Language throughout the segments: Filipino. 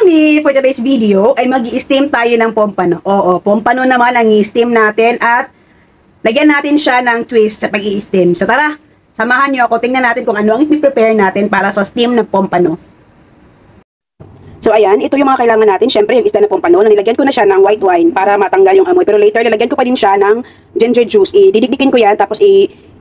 Mami, for today's video ay mag-i-steam tayo ng pompano. Oo, pompano naman ang i-steam natin at lagyan natin siya ng twist sa pag-i-steam. So tara, samahan niyo ako. Tingnan natin kung ano ang i-prepare natin para sa steam ng pompano. So ayan, ito yung mga kailangan natin. Syempre yung isda na pompano, nilagyan ko na siya ng white wine para matanggal yung amoy. Pero later, nilagyan ko pa din siya ng ginger juice. Didikdikin ko yan, tapos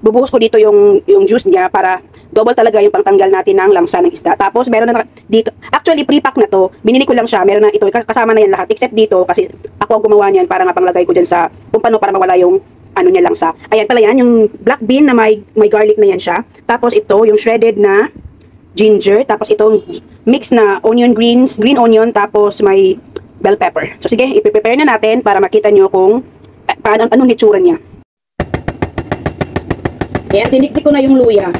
bubuhos ko dito yung juice niya para double talaga yung pangtanggal natin ng langsa ng isda. Tapos meron na dito, actually pre-pack na to, binili ko lang siya, meron na ito, kasama na yan lahat, except dito kasi ako ang gumawa niyan para mapanglagay ko dyan sa pompano para mawala yung ano niya langsa. Ayan pala yan, yung black bean na may garlic na yan siya. Tapos ito, yung shredded na ginger, tapos itong mix na onion green onion, tapos may bell pepper. So sige, i-prepare na natin para makita nyo kung anong hitsura niya. Ayan, tiniktik ko na yung luya.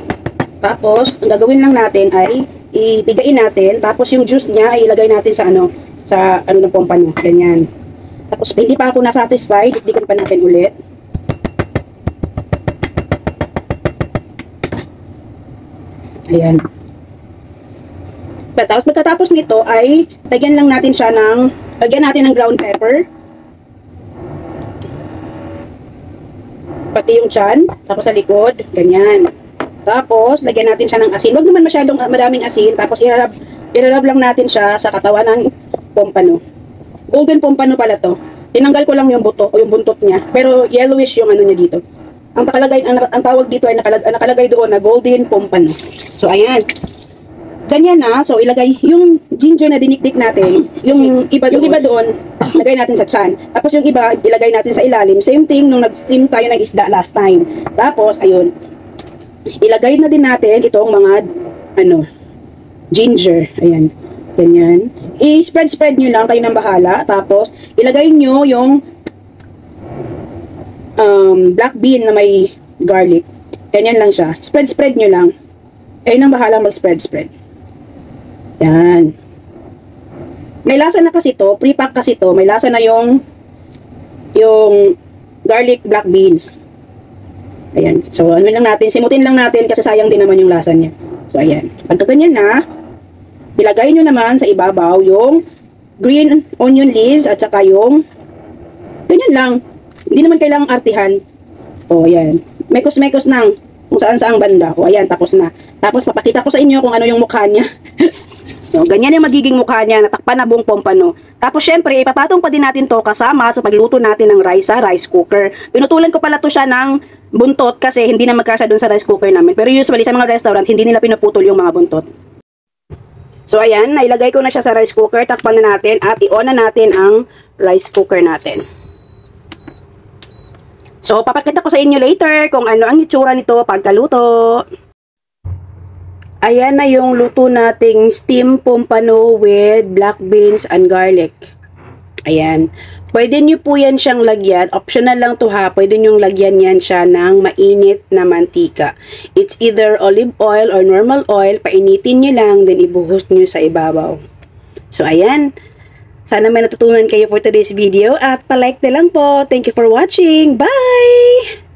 Tapos, ang gagawin lang natin ay ipigain natin. Tapos yung juice niya ay ilagay natin sa ano ng pompa niya. Ganyan. Tapos, hindi pa ako na-satisfied. Dikdikan pa natin ulit. Ayan. Tapos, pagkatapos nito ay lagyan natin ng ground pepper. Pati yung tiyan. Tapos sa likod. Ganyan. Tapos, lagyan natin siya ng asin. Huwag naman masyadong maraming asin. Tapos, irarab lang natin siya sa katawan ng pompano. Golden pompano pala to. Tinanggal ko lang yung buto o yung buntot niya. Pero, yellowish yung ano niya dito. Ang tawag dito ay nakalagay doon na golden pompano. So, ayan. Ganyan na. So, ilagay yung ginger na dinikdik natin. Yung iba doon, ilagay natin sa tiyan. Tapos, yung iba, ilagay natin sa ilalim. Same thing nung nag-steam tayo ng isda last time. Tapos, ayun. Ilagay na din natin itong mga ginger. Ayan. Ganyan. I-spread nyo lang, kayo nang bahala. Tapos, ilagay nyo yung black bean na may garlic. Ganyan lang siya. Spread nyo lang. Kayo nang bahala mag-spread. Yan. May lasa na kasi to. Pre-pack kasi to. May lasa na yung garlic black beans. Ayan. So, ano lang natin, simutin lang natin kasi sayang din naman yung lasa niya. So, ayan. Pagka ganyan na, ilagay nyo naman sa ibabaw yung green onion leaves at saka yung ganyan lang. Hindi naman kailangang artihan. O, ayan. Mekos-mekos nang kung saan-saang banda. O, ayan. Tapos na. Tapos, papakita ko sa inyo kung ano yung mukha niya. So, ganyan yung magiging mukha niya, natakpan na buong pompano. Tapos, syempre, ipapatong pa din natin to kasama sa pagluto natin ng rice sa rice cooker. Pinutulan ko pala to siya ng buntot kasi hindi na magkasya dun sa rice cooker namin. Pero usually, sa mga restaurant, hindi nila pinuputol yung mga buntot. So, ayan, nailagay ko na siya sa rice cooker. Takpan na natin at i-on na natin ang rice cooker natin. So, papakita ko sa inyo later kung ano ang itsura nito pagkaluto. Ayan na yung luto nating steam pompano with black beans and garlic. Ayan. Pwede nyo po yan siyang lagyan. Optional lang to ha. Pwede nyo lagyan yan siya ng mainit na mantika. It's either olive oil or normal oil. Painitin nyo lang, then ibuhos nyo sa ibabaw. So, ayan. Sana may natutunan kayo for today's video at palike na lang po. Thank you for watching. Bye!